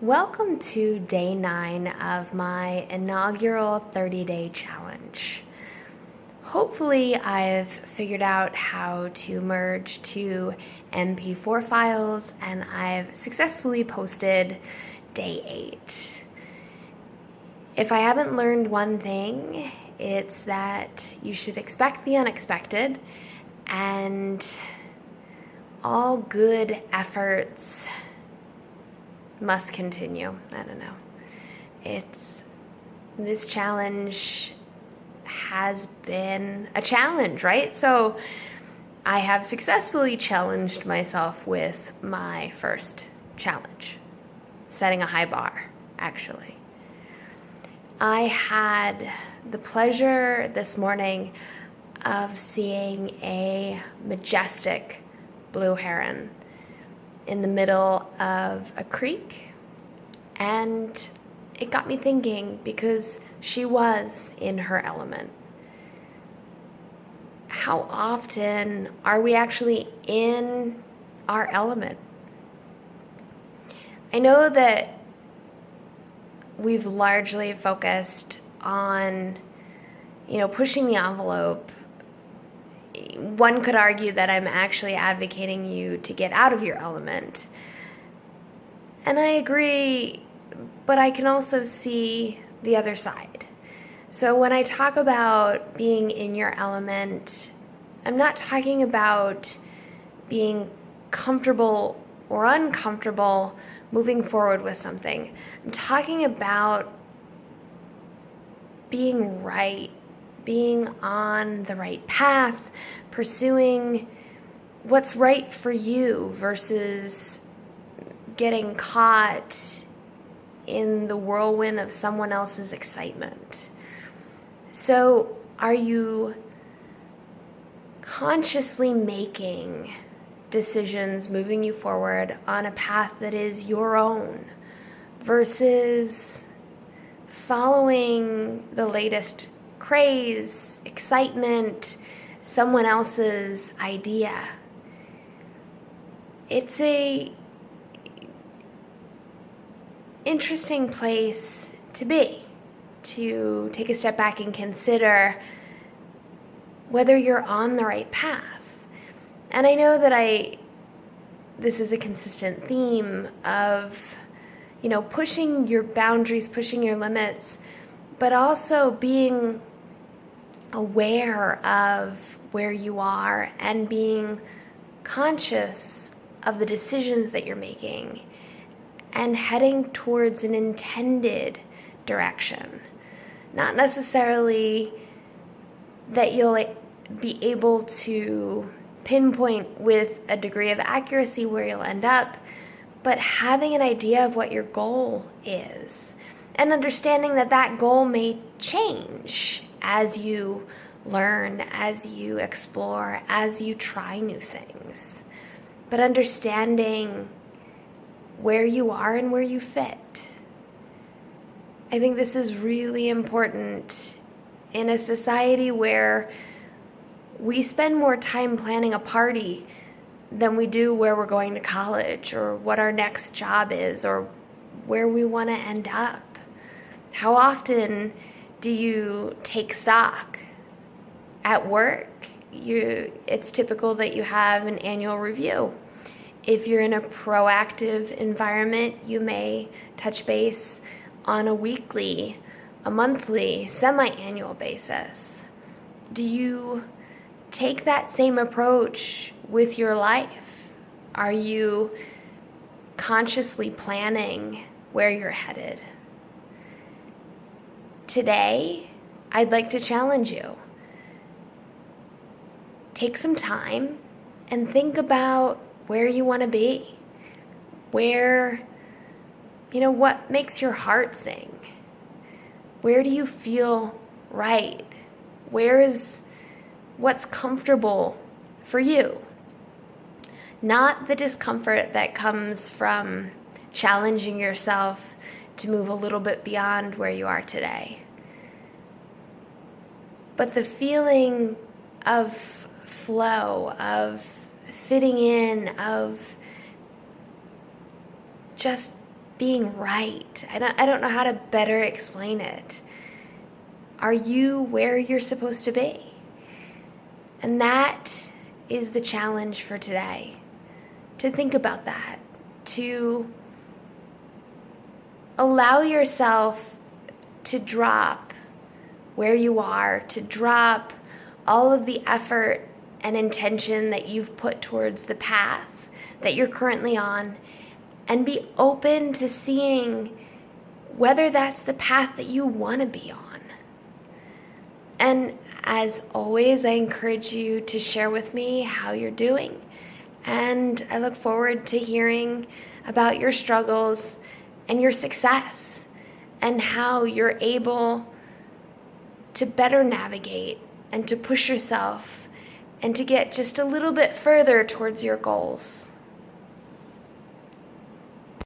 Welcome to day 9 of my inaugural 30-day challenge. Hopefully, I've figured out how to merge two MP4 files and I've successfully posted day 8. If I haven't learned one thing, it's that you should expect the unexpected, and all good efforts must continue. I don't know. This challenge has been a challenge, right? So I have successfully challenged myself with my first challenge, setting a high bar, actually. I had the pleasure this morning of seeing a majestic blue heron in the middle of a creek, and it got me thinking because she was in her element. How often are we actually in our element? I know that we've largely focused on, pushing the envelope. One could argue that I'm actually advocating you to get out of your element. And I agree, but I can also see the other side. So when I talk about being in your element, I'm not talking about being comfortable or uncomfortable moving forward with something. I'm talking about being right, being on the right path, pursuing what's right for you versus getting caught in the whirlwind of someone else's excitement. So, are you consciously making decisions moving you forward on a path that is your own versus following the latest craze, excitement, someone else's idea? It's a interesting place to be, to take a step back and consider whether you're on the right path. And I know that this is a consistent theme of, pushing your boundaries, pushing your limits, but also being aware of where you are and being conscious of the decisions that you're making and heading towards an intended direction. Not necessarily that you'll be able to pinpoint with a degree of accuracy where you'll end up, but having an idea of what your goal is and understanding that that goal may change as you learn, as you explore, as you try new things. But understanding where you are and where you fit. I think this is really important in a society where we spend more time planning a party than we do where we're going to college or what our next job is or where we want to end up. How often do you take stock? At work, it's typical that you have an annual review. If you're in a proactive environment, you may touch base on a weekly, a monthly, semi-annual basis. Do you take that same approach with your life? Are you consciously planning where you're headed? Today, I'd like to challenge you. Take some time and think about where you want to be. What makes your heart sing? Where do you feel right? What's comfortable for you? Not the discomfort that comes from challenging yourself to move a little bit beyond where you are today, but the feeling of flow, of fitting in, of just being right. I don't know how to better explain it. Are you where you're supposed to be? And that is the challenge for today. To think about that, to allow yourself to drop where you are, to drop all of the effort and intention that you've put towards the path that you're currently on, and be open to seeing whether that's the path that you want to be on. And as always, I encourage you to share with me how you're doing. And I look forward to hearing about your struggles and your success, and how you're able to better navigate and to push yourself and to get just a little bit further towards your goals.